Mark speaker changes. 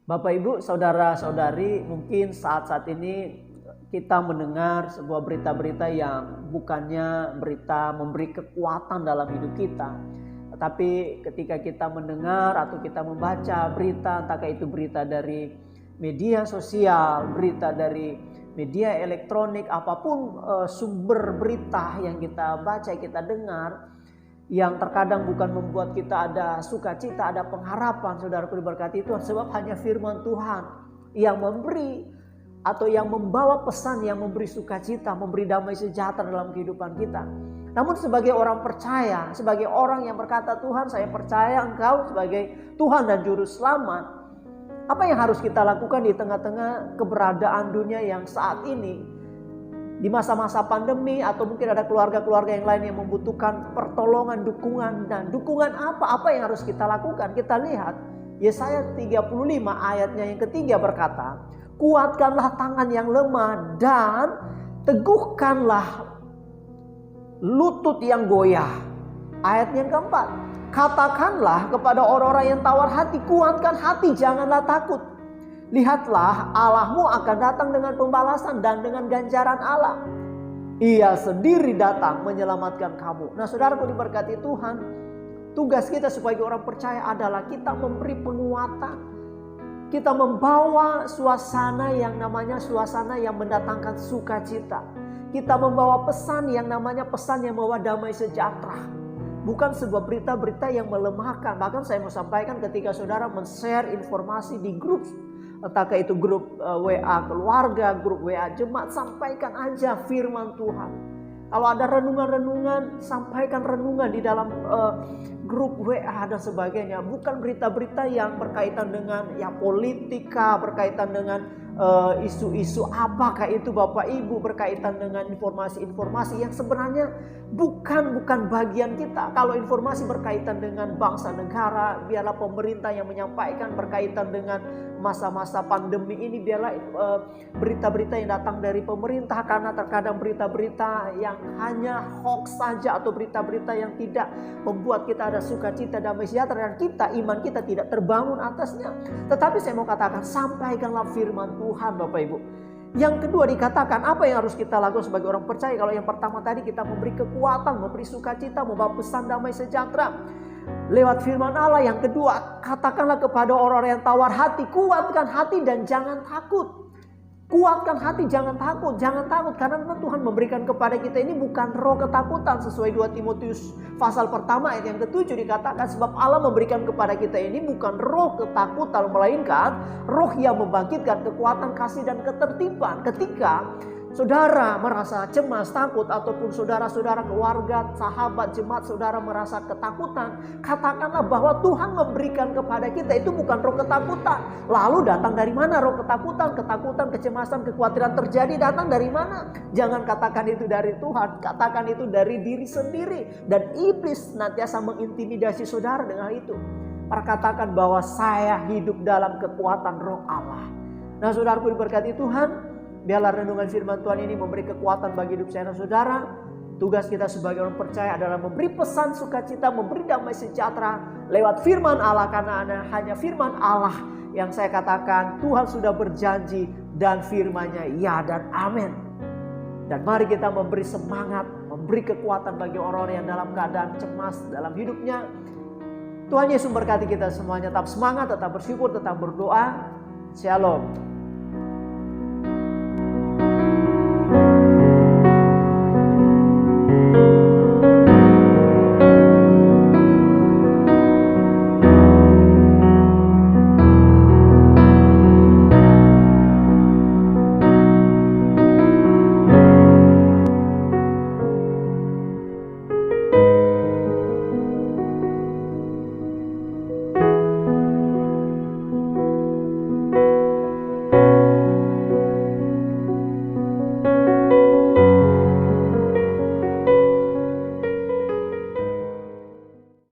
Speaker 1: Bapak Ibu, saudara-saudari, mungkin saat-saat ini kita mendengar sebuah berita-berita yang bukannya berita memberi kekuatan dalam hidup kita. Tetapi ketika kita mendengar atau kita membaca berita, entahkah itu berita dari media sosial, berita dari media elektronik, apapun sumber berita yang kita baca, kita dengar, yang terkadang bukan membuat kita ada sukacita, ada pengharapan, saudaraku diberkati Tuhan, sebab hanya firman Tuhan yang memberi atau yang membawa pesan, yang memberi sukacita, memberi damai sejahtera dalam kehidupan kita. Namun sebagai orang percaya, sebagai orang yang berkata, Tuhan saya percaya Engkau sebagai Tuhan dan Juru Selamat, apa yang harus kita lakukan di tengah-tengah keberadaan dunia yang saat ini, di masa-masa pandemi, atau mungkin ada keluarga-keluarga yang lain yang membutuhkan pertolongan, dukungan. Dan dukungan apa yang harus kita lakukan? Kita lihat Yesaya 35 ayatnya yang ketiga berkata, kuatkanlah tangan yang lemah dan teguhkanlah lutut yang goyah. Ayat yang keempat, katakanlah kepada orang-orang yang tawar hati, kuatkan hati, janganlah takut. Lihatlah, Allahmu akan datang dengan pembalasan dan dengan ganjaran Allah. Ia sendiri datang menyelamatkan kamu. Nah, saudaraku diberkati Tuhan, tugas kita sebagai orang percaya adalah kita memberi penguatan. Kita membawa suasana yang namanya suasana yang mendatangkan sukacita. Kita membawa pesan yang namanya pesan yang membawa damai sejahtera. Bukan sebuah berita-berita yang melemahkan. Bahkan saya mau sampaikan, ketika saudara men-share informasi di grup, entahkah itu grup WA keluarga, grup WA jemaat, sampaikan aja firman Tuhan. Kalau ada renungan-renungan, sampaikan renungan di dalam grup WA dan sebagainya. Bukan berita-berita yang berkaitan dengan politika, berkaitan dengan isu-isu apakah itu Bapak Ibu, berkaitan dengan informasi-informasi yang sebenarnya bukan bagian kita. Kalau informasi berkaitan dengan bangsa negara, biarlah pemerintah yang menyampaikan. Berkaitan dengan masa-masa pandemi ini, biarlah berita-berita yang datang dari pemerintah. Karena terkadang berita-berita yang hanya hoax saja, atau berita-berita yang tidak membuat kita ada sukacita, damai sejahtera, dan iman kita tidak terbangun atasnya. Tetapi saya mau katakan, sampaikanlah firman Tuhan Bapak Ibu. Yang kedua dikatakan, apa yang harus kita lakukan sebagai orang percaya? Kalau yang pertama tadi kita memberi kekuatan, memberi sukacita, membawa pesan damai sejahtera lewat firman Allah. Yang kedua, katakanlah kepada orang-orang yang tawar hati, kuatkan hati dan jangan takut. Kuatkan hati, jangan takut. Jangan takut, karena Tuhan memberikan kepada kita ini bukan roh ketakutan. Sesuai 2 Timotius pasal pertama ayat yang ke-7 dikatakan, sebab Allah memberikan kepada kita ini bukan roh ketakutan, melainkan roh yang membangkitkan kekuatan, kasih dan ketertiban. Ketika saudara merasa cemas, takut, ataupun saudara-saudara, keluarga, sahabat, jemaat saudara merasa ketakutan, katakanlah bahwa Tuhan memberikan kepada kita itu bukan roh ketakutan. Lalu datang dari mana roh ketakutan? Ketakutan, kecemasan, kekhawatiran terjadi datang dari mana? Jangan katakan itu dari Tuhan, katakan itu dari diri sendiri. Dan iblis nantiasa mengintimidasi saudara dengan itu. Perkatakan bahwa saya hidup dalam kekuatan roh Allah. Nah, saudaraku diberkati Tuhan, biarlah renungan firman Tuhan ini memberi kekuatan bagi hidup saya dan saudara. Tugas kita sebagai orang percaya adalah memberi pesan sukacita, memberi damai sejahtera lewat firman Allah. Karena hanya firman Allah yang saya katakan Tuhan sudah berjanji, dan firman-Nya ya dan amin. Dan mari kita memberi semangat, memberi kekuatan bagi orang-orang yang dalam keadaan cemas dalam hidupnya. Tuhan Yesus memberkati kita semuanya. Tetap semangat, tetap bersyukur, tetap berdoa. Shalom.